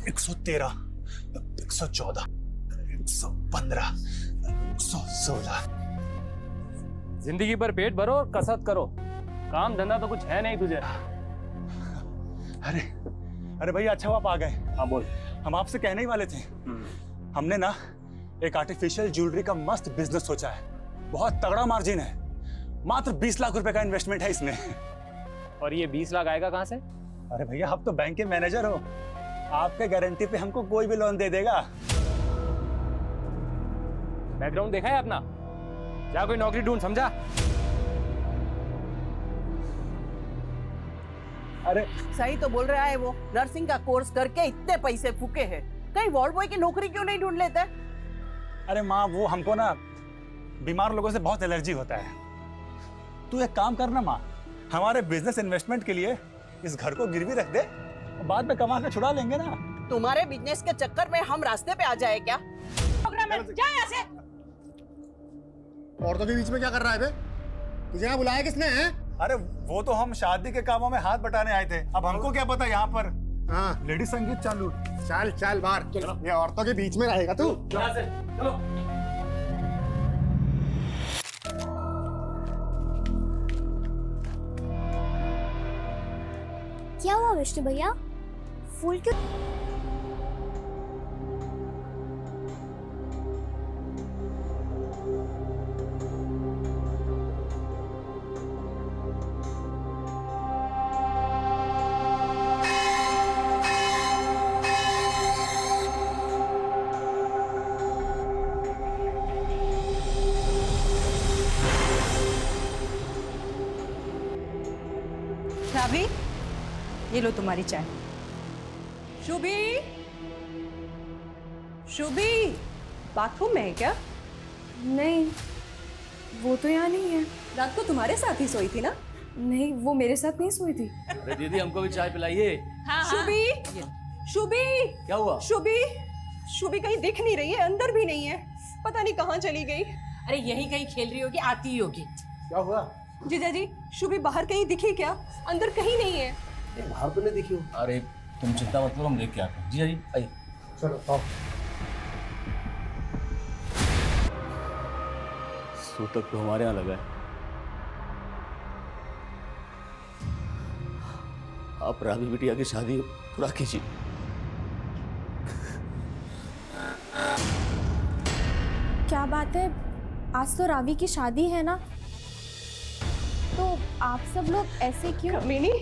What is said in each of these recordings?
113, 114, 115, 116। जिंदगी भर पेट भरो और कसरत करो, काम धंधा तो कुछ है नहीं तुझे। अरे अरे भैया, अच्छा हुआ आप आ गए। हाँ बोल। हम आपसे कहने ही वाले थे, हमने ना एक आर्टिफिशियल ज्वेलरी का मस्त बिजनेस सोचा है। बहुत तगड़ा मार्जिन है, मात्र 20 लाख रुपए का इन्वेस्टमेंट है इसमें। और ये 20 लाख आएगा कहाँ से? अरे भैया, आप तो बैंक के मैनेजर हो, आपके गारंटी पे हमको कोई भी लोन दे देगा। बैकग्राउंड देखा है अपना? जा कोई नौकरी ढूंढ, समझा? अरे सही तो बोल रहा है वो, नर्सिंग का कोर्स करके इतने पैसे फूके हैं, कहीं वार्ड बॉय की नौकरी क्यों नहीं ढूंढ लेते? अरे माँ, वो हमको ना बीमार लोगों से बहुत एलर्जी होता है। तू एक काम करना माँ, हमारे बिजनेस इन्वेस्टमेंट के लिए इस घर को गिरवी रख दे, बाद में कमा के छुड़ा लेंगे ना। तुम्हारे बिजनेस के चक्कर में हम रास्ते पे आ जाए क्या? प्रोग्राम है, जा यहाँ से। औरतों के बीच में क्या कर रहा है बे? तुझे यहाँ बुलाया किसने है? अरे वो तो हम शादी के कामों में हाथ बटाने आए थे, अब हमको क्या पता यहाँ पर हाँ, लेडी संगीत चालू। चल चल बाहर, चलो। ये औरतों के बीच में रहेगा तू? यहाँ से चलो। क्या हुआ विष्णु भैया, फूल क्यों? रावी, ये लो तुम्हारी चाय। शुभी, शुभी, बाथरूम में है क्या? नहीं, वो तो यहाँ नहीं है। रात को तुम्हारे साथ ही सोई थी ना? नहीं, वो मेरे साथ नहीं सोई थी। अरे दीदी, हमको भी चाय पिलाइए। शुभी, शुभी, क्या हुआ? शुभी, शुभी कहीं दिख नहीं रही है, अंदर भी नहीं है, पता नहीं कहाँ चली गई। अरे यही कहीं खेल रही होगी, आती ही होगी। क्या हुआ? जीजा जी, शुभी बाहर कहीं दिखी क्या? अंदर कहीं नहीं है। बाहर तो नहीं दिखी हो। अरे तुम चिंता मत करो, हम देख के आते हैं। जी जी आइए। चलो आओ। सूतक तो हमारे यहाँ लगा है। आप रावी बिटिया की शादी पूरा कीजिए। क्या बात है, आज तो रावी की शादी है ना, तो आप सब लोग ऐसे क्यों? कमीनी,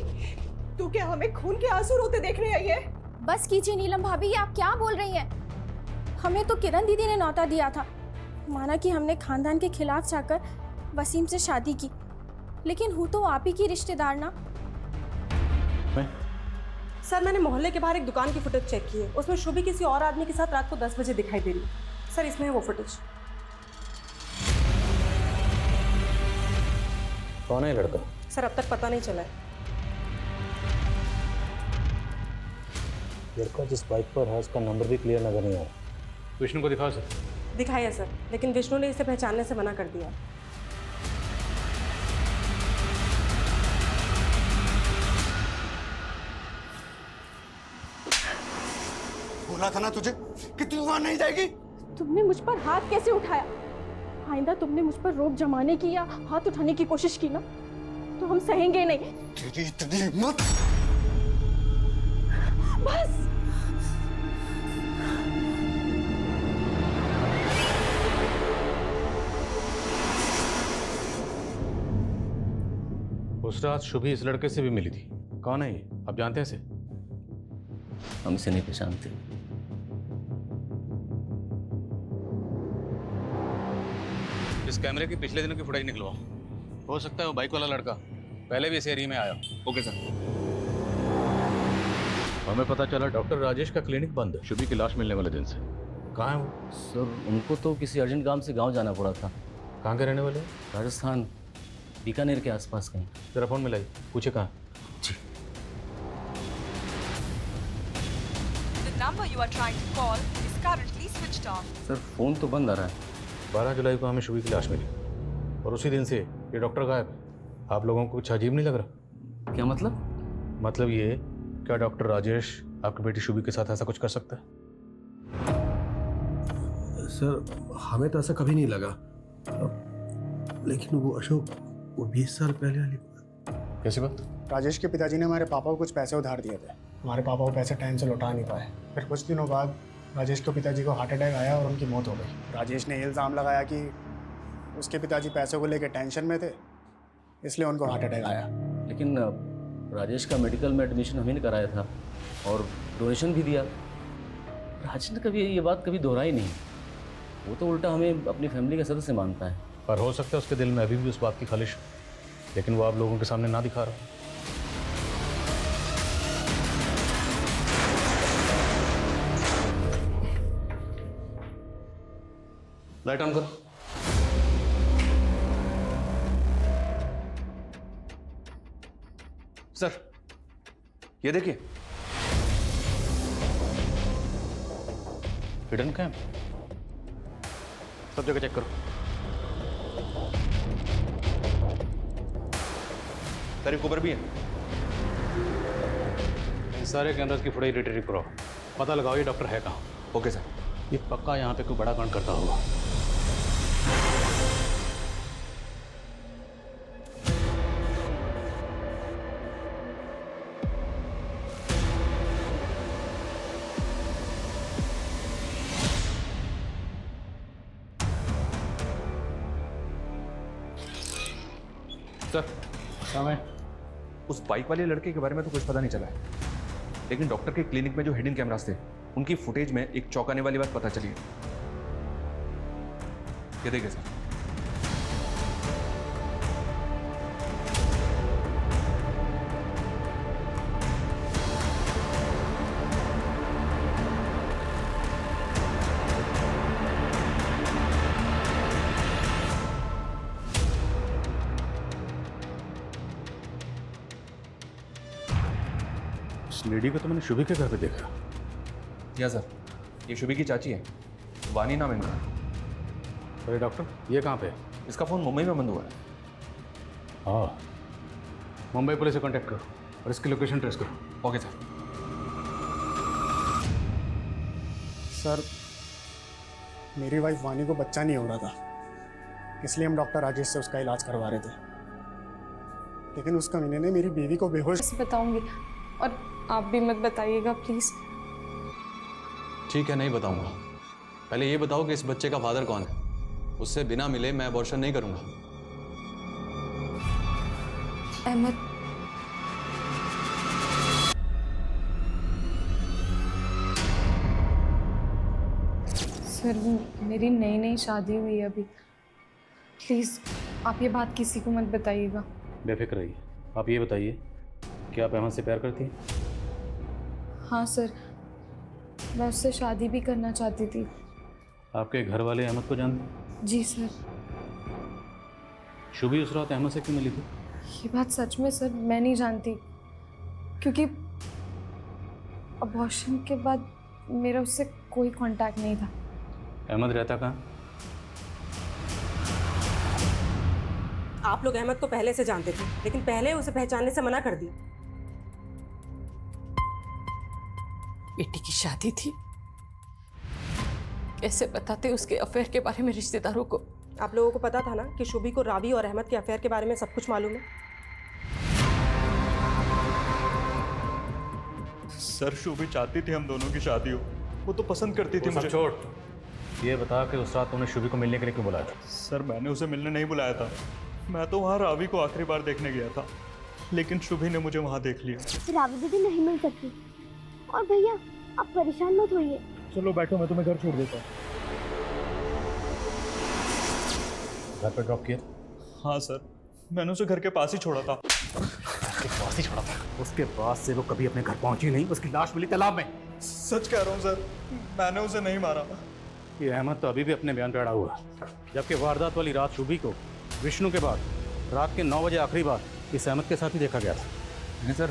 तू क्या हमें खून के आंसू रोते देखने आई है? बस कीजिए नीलम भाभी, ये आप क्या बोल रही हैं? हमें तो किरण दीदी ने न्योता दिया था, माना कि हमने खानदान के खिलाफ जाकर वसीम से शादी की, लेकिन हूँ तो आप ही की रिश्तेदार ना। सर, मैंने मोहल्ले के बाहर एक दुकान की फुटेज चेक की है, उसमें शुभी किसी और आदमी के साथ रात को 10 बजे दिखाई दे रही है। सर, इसमें है वो फुटेज। कौन है लड़का? सर, अब तक पता नहीं चला है। लड़का जिस बाइक पर है उसका नंबर भी क्लियर नजर नहीं आ रहा। विष्णु को दिखाओ सर। दिखाया सर, लेकिन विष्णु ने इसे पहचानने से मना कर दिया। बोला था ना तुझे कि तू वहां नहीं जाएगी। तुमने मुझ पर हाथ कैसे उठाया? आइंदा तुमने मुझ पर रोक जमाने की या हाथ उठाने की कोशिश की ना, तो हम सहेंगे नहीं। तेरी इतनी हिम्मत! बस। उस रात शुभी इस लड़के से भी मिली थी। कौन है ये? आप जानते हैं इसे? हम इसे नहीं पहचानते। इस कैमरे की पिछले दिनों की फुटेज निकलवाओ। हो सकता है वो बाइक वाला लड़का पहले भी इस एरिया में आया। Okay sir. हमें पता चला डॉक्टर राजेश का क्लिनिक बंद है शुभी की लाश मिलने वाले दिन से। कहाँ है वो? सर, उनको तो किसी अर्जेंट काम से गांव जाना पड़ा था। कहाँ के रहने वाले? राजस्थान, बीकानेर के आसपास कहीं। जरा फोन मिलाई, पूछे कहाँ। जी। The number you are trying to call is currently switched off. Sir, phone तो बंद आ रहा है। 12 जुलाई को हमें शुभी की लाश मिली और उसी दिन से ये डॉक्टर गायब है। आप लोगों को कुछ अजीब नहीं लग रहा? क्या मतलब? मतलब ये, क्या डॉक्टर राजेश आपकी बेटी शुभी के साथ ऐसा कुछ कर सकता है? सर हमें तो ऐसा कभी नहीं लगा, लेकिन वो अशोक, वो 20 साल पहले वाली कैसी बात? राजेश के पिताजी ने हमारे पापा को कुछ पैसे उधार दिए थे। हमारे पापा वो पैसे टाइम से लौटा नहीं पाए। फिर कुछ दिनों बाद राजेश के पिताजी को हार्ट अटैक आया और उनकी मौत हो गई। राजेश ने इल्ज़ाम लगाया कि उसके पिताजी पैसों को लेकर टेंशन में थे, इसलिए उनको हार्ट अटैक आया। लेकिन राजेश का मेडिकल में एडमिशन हमें ने कराया था और डोनेशन भी दिया। राजेश ने कभी ये बात कभी दोहराई नहीं। वो तो उल्टा हमें अपनी फैमिली का सदस्य मानता है। पर हो सकता है उसके दिल में अभी भी उस बात की खालिश, लेकिन वो आप लोगों के सामने ना दिखा रहा। लाइट ऑन करो। सर ये देखिए, हिडन कैम, सब जगह चेक करो। सर एक ऊपर भी है। इन सारे कैमरास की फुटेज रिट्रीव करो, पता लगाओ ये डॉक्टर है कहाँ। Okay sir. ये पक्का यहाँ पे कोई बड़ा कांड करता होगा। सर उस बाइक वाले लड़के के बारे में तो कुछ पता नहीं चला है, लेकिन डॉक्टर के क्लिनिक में जो हिडन कैमरास थे उनकी फुटेज में एक चौंकाने वाली बात पता चली है। ये देखिए सर। इस लेडी को तो मैंने शुभी के घर पे देखा। या सर, ये शुभी की चाची है, वानी नाम है इनका। अरे डॉक्टर, ये कहाँ पे है? इसका फ़ोन मुंबई में बंद हुआ है। हाँ, मुंबई पुलिस से कांटेक्ट करो और इसकी लोकेशन ट्रेस करो। Okay sir. सर मेरी वाइफ वानी को बच्चा नहीं हो रहा था, इसलिए हम डॉक्टर राजेश से उसका इलाज करवा रहे थे, लेकिन उस कमीने ने मेरी बीवी को बेहोश। बताऊंगी और आप भी मत बताइएगा प्लीज़। ठीक है, नहीं बताऊंगा। पहले ये बताओ कि इस बच्चे का फादर कौन है। उससे बिना मिले मैं अबॉर्शन नहीं करूंगा। अहमद। सर मेरी नई नई शादी हुई है अभी, प्लीज़ आप ये बात किसी को मत बताइएगा। बेफिक्र रहिए। आप ये बताइए कि आप अहमद से प्यार करती हैं? हाँ सर, मैं उससे शादी भी करना चाहती थी। आपके घर वाले अहमद को जानते? जी सर। शुभी उस रात अहमद से क्यों मिली थी? ये बात सच में सर मैं नहीं जानती, क्योंकि अबॉर्शन के बाद मेरा उससे कोई कांटेक्ट नहीं था। अहमद रहता कहाँ? आप लोग अहमद को पहले से जानते थे, लेकिन पहले उसे पहचानने से मना कर दी। बेटी की शादी थी, कैसे बताते उसके अफेयर के बारे में रिश्तेदारों को? आप लोगों को पता था ना कि शुभी को रावी और अहमद के अफेयर के बारे में सब कुछ मालूम है। सर शुभी चाहती थी हम दोनों की शादी हो, वो तो पसंद करती थी मुझे। छोड़, ये बता कि उस रात तुमने शुभी को मिलने के लिए क्यों बुलाया था? सर मैंने उसे मिलने नहीं बुलाया था, मैं तो वहाँ रावी को आखिरी बार देखने गया था, लेकिन शुभी ने मुझे वहाँ देख लिया। रावी दीदी नहीं मिल सकती। और भैया आप परेशान मत होइए। चलो बैठो, मैं तुम्हें घर छोड़ देता हूँ। घर पे ड्रॉप किया? हाँ सर, मैंने उसे घर के पास ही छोड़ा था। उसके पास ही छोड़ा था? उसके बाद से वो कभी अपने घर पहुंची नहीं। उसकी लाश मिली तालाब में। सच कह रहा हूँ सर, मैंने उसे नहीं मारा। ये अहमद तो अभी भी अपने बयान पे अड़ा हुआ, जबकि वारदात वाली रात शुभी को विष्णु के बाद रात के 9 बजे आखिरी बार इस अहमद के साथ ही देखा गया था। नहीं सर,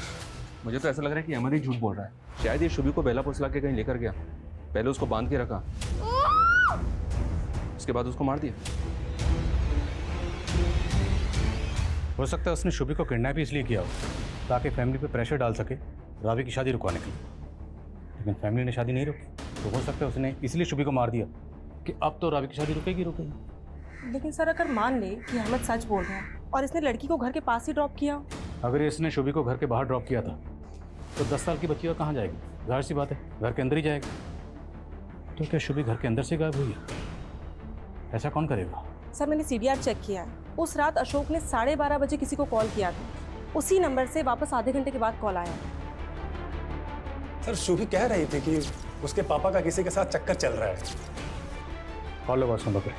मुझे तो ऐसा लग रहा है कि अहमद ही झूठ बोल रहा है। शायद ये शुभी को बेला फुसला के कहीं लेकर गया, पहले उसको बांध के रखा, उसके बाद उसको मार दिया। हो सकता है उसने शुभी को किडनैप इसलिए किया हो ताकि फैमिली पे प्रेशर डाल सके रावी की शादी रुकवाने के लिए। लेकिन फैमिली ने शादी नहीं रोकी, तो हो सकता है उसने इसलिए शुभी को मार दिया कि अब तो रावी की शादी रुकेगी रुकेगी। लेकिन सर अगर मान ले कि अहमद सच बोल रहा है और इसने लड़की को घर के पास ही ड्रॉप किया, अगर इसने शुभी को घर के बाहर ड्रॉप किया था तो 10 साल की बच्ची और कहाँ जाएगी? जाहिर सी बात है घर के अंदर ही जाएगी। तो क्या शुभी घर के अंदर से गायब हुई है? ऐसा कौन करेगा? सर मैंने CDR चेक किया है। उस रात अशोक ने 12:30 बजे किसी को कॉल किया था, उसी नंबर से वापस आधे घंटे के बाद कॉल आया। सर शुभी कह रही थी कि उसके पापा का किसी के साथ चक्कर चल रहा है। कॉल लो बस नंबर पे।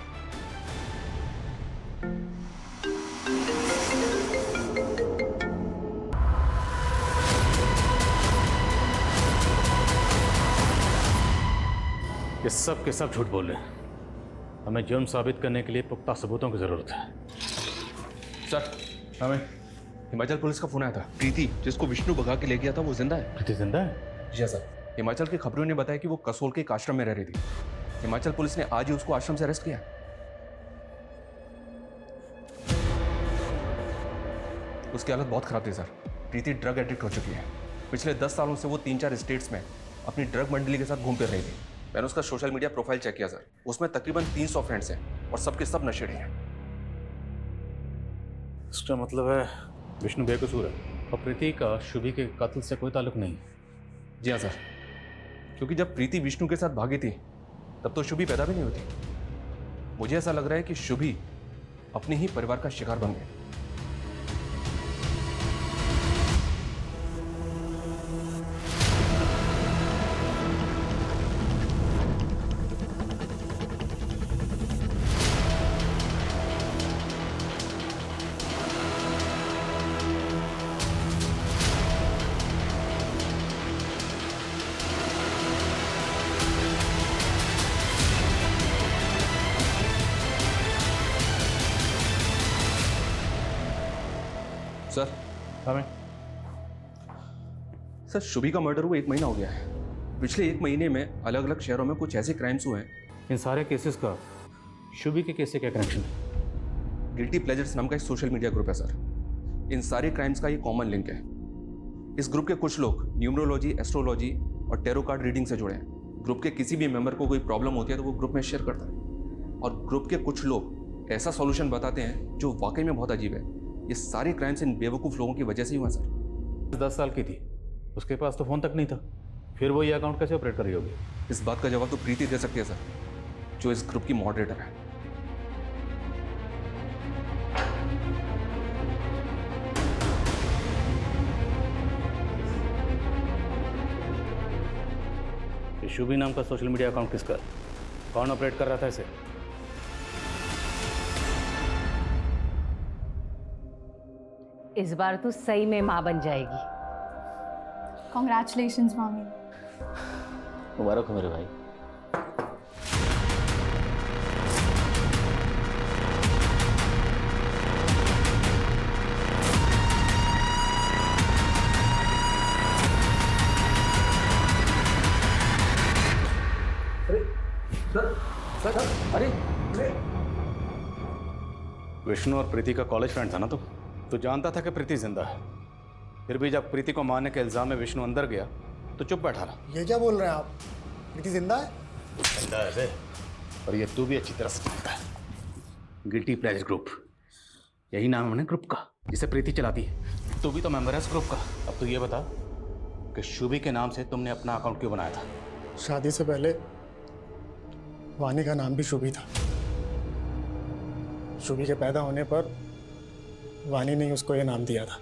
ये सब के सब झूठ बोल रहे हैं। हमें जुर्म साबित करने के लिए पुख्ता सबूतों की जरूरत है। सर हमें हिमाचल पुलिस का फोन आया था। प्रीति जिसको विष्णु भगा के ले गया था वो जिंदा है। प्रीति जिंदा है? जी सर। हिमाचल के खबरों ने बताया कि वो कसोल के एक आश्रम में रह रही थी। हिमाचल पुलिस ने आज ही उसको आश्रम से अरेस्ट किया। उसकी हालत बहुत खराब थी सर। प्रीति ड्रग एडिक्ट हो चुकी है। पिछले 10 सालों से वो 3-4 स्टेट्स में अपनी ड्रग मंडली के साथ घूम फिर रही थी। मैंने उसका सोशल मीडिया प्रोफाइल चेक किया सर। उसमें तकरीबन 300 फ्रेंड्स हैं और सबके सब नशेड़ी हैं। इसका मतलब है विष्णु बेकसूर है और प्रीति का शुभी के कत्ल से कोई ताल्लुक नहीं। जी हाँ सर, क्योंकि जब प्रीति विष्णु के साथ भागी थी तब तो शुभी पैदा भी नहीं होती। मुझे ऐसा लग रहा है कि शुभी अपने ही परिवार का शिकार बन गई। सर हमें सर शुभी का मर्डर हुआ 1 महीना हो गया है। पिछले 1 महीने में अलग अलग शहरों में कुछ ऐसे क्राइम्स हुए हैं। इन सारे केसेस का शुभी के केस से क्या कनेक्शन है? गिल्टी प्लेजर्स नाम का एक सोशल मीडिया ग्रुप है सर। इन सारे क्राइम्स का ये कॉमन लिंक है। इस ग्रुप के कुछ लोग न्यूमरोलॉजी, एस्ट्रोलॉजी और टेरो कार्ड रीडिंग से जुड़े हैं। ग्रुप के किसी भी मेंबर को कोई प्रॉब्लम होती है तो वो ग्रुप में शेयर करता है और ग्रुप के कुछ लोग ऐसा सॉल्यूशन बताते हैं जो वाकई में बहुत अजीब है। ये सारे क्राइम्स इन बेवकूफ़ लोगों की वजह से ही हुआ सर। 10 साल की थी, उसके पास तो फ़ोन तक नहीं था, फिर वो ये अकाउंट कैसे ऑपरेट कर रही होगी? इस बात का जवाब तो प्रीति दे सकती है सर, जो इस ग्रुप की मॉडरेटर है। ये शुभी नाम का सोशल मीडिया अकाउंट किसका? कौन ऑपरेट कर रहा था इसे? इस बार तो सही में माँ बन जाएगी। कॉन्ग्रेचुलेशंस मामी। मुबारक हो मेरे भाई। अरे विष्णु और प्रीति का कॉलेज फ्रेंड था ना तो जानता था कि प्रीति जिंदा है। फिर भी जब प्रीति को मारने के इल्जाम में विष्णु अंदर गया तो चुप बैठा रहा। ये क्या बोल रहे हैं आप? प्रीति जिंदा है? जिंदा है और ये तू भी अच्छी तरह से जानता है। गिल्टी प्लेजर ग्रुप, यही नाम है अपने ग्रुप का जिसे प्रीति चलाती है। तू भी तो मेंबर है इस ग्रुप का। अब तू ये बता कि शुभी के नाम से तुमने अपना अकाउंट क्यों बनाया था? शादी से पहले वानी का नाम भी शुभी था। शुभी के पैदा होने पर वानी ने उसको ये नाम दिया था।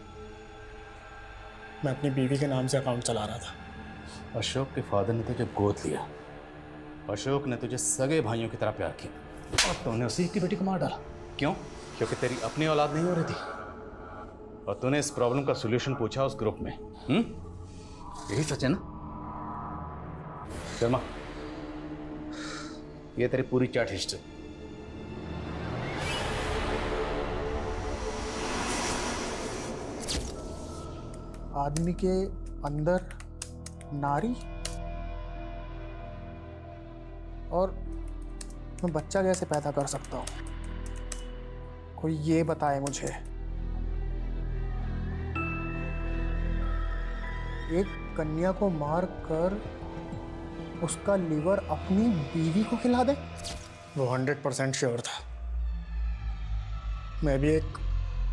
मैं अपनी बीवी के नाम से अकाउंट चला रहा था। अशोक के फादर ने तुझे गोद लिया। अशोक ने तुझे सगे भाइयों की तरह प्यार किया और तुमने उसी की बेटी को मार डाला। क्यों? क्योंकि तेरी अपनी औलाद नहीं हो रही थी और तूने इस प्रॉब्लम का सॉल्यूशन पूछा उस ग्रुप में। यही सच है ना? शर्मा, ये तेरी पूरी चैट हिस्ट्री। आदमी के अंदर नारी और मैं बच्चा कैसे पैदा कर सकता हूँ? कोई ये बताए मुझे। एक कन्या को मार कर उसका लीवर अपनी बीवी को खिला दे? वो 100% श्योर था। मैं भी एक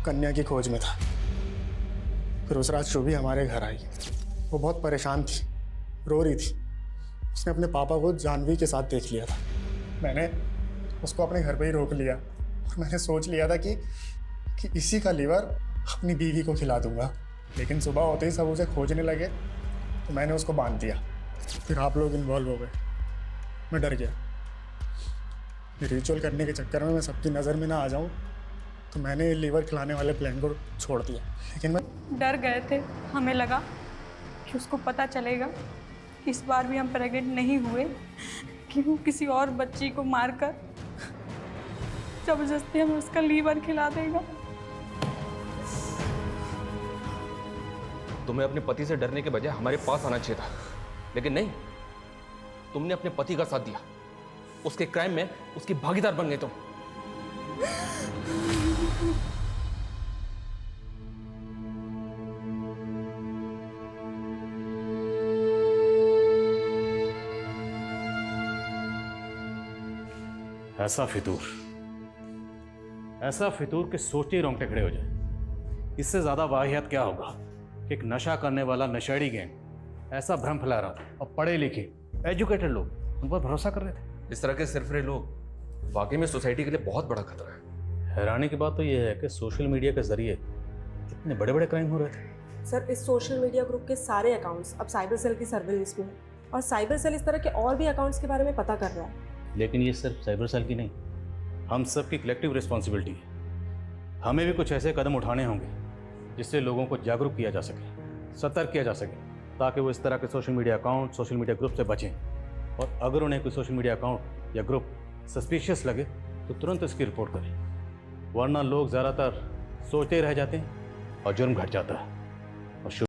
कन्या की खोज में था। फिर उस रात शुभी हमारे घर आई। वो बहुत परेशान थी, रो रही थी। उसने अपने पापा को जानवी के साथ देख लिया था। मैंने उसको अपने घर पे ही रोक लिया और मैंने सोच लिया था कि इसी का लीवर अपनी बीवी को खिला दूंगा। लेकिन सुबह होते ही सब उसे खोजने लगे तो मैंने उसको बांध दिया। फिर आप लोग इन्वॉल्व हो गए। मैं डर गया। रिचुअल करने के चक्कर में मैं सबकी नज़र में ना आ जाऊं, तो मैंने लीवर खिलाने वाले प्लान को छोड़ दिया। लेकिन मैं डर गए थे, हमें लगा कि उसको पता चलेगा कि इस बार भी हम प्रेग्नेंट नहीं हुए, कि वो किसी और बच्ची को मारकर जबरदस्ती हमें उसका लीवर खिला देगा। तुम्हें अपने पति से डरने के बजाय हमारे पास आना चाहिए था, लेकिन नहीं, तुमने अपने पति का साथ दिया। उसके क्राइम में उसकी भागीदार बन गए तुम। ऐसा फितूर के सोचते ही रोंगटे खड़े हो जाए। इससे ज्यादा वाहियात क्या होगा कि एक नशा करने वाला नशेड़ी गैंग ऐसा भ्रम फैला रहा था और पढ़े लिखे एजुकेटेड लोग उन पर भरोसा कर रहे थे। इस तरह के सिरफिरे लोग वाकई में सोसाइटी के लिए बहुत बड़ा खतरा है। हैरानी की बात तो यह है कि सोशल मीडिया के जरिए इतने बड़े बड़े क्राइम हो रहे थे। सर, इस सोशल मीडिया ग्रुप के सारे अकाउंट्स अब साइबर सेल की सर्विलेंस में हैं और साइबर सेल इस तरह के और भी अकाउंट्स के बारे में पता कर रहा है। लेकिन ये सिर्फ साइबर सेल की नहीं, हम सब की कलेक्टिव रिस्पॉन्सिबिलिटी है। हमें भी कुछ ऐसे कदम उठाने होंगे जिससे लोगों को जागरूक किया जा सके, सतर्क किया जा सके, ताकि वो इस तरह के social media account, social media group से बचें। और अगर उन्हें कोई सोशल मीडिया अकाउंट या ग्रुप सस्पिशियस लगे तो तुरंत इसकी रिपोर्ट करें, वरना लोग ज़्यादातर सोचते ही रह जाते हैं और जुर्म घट जाता है।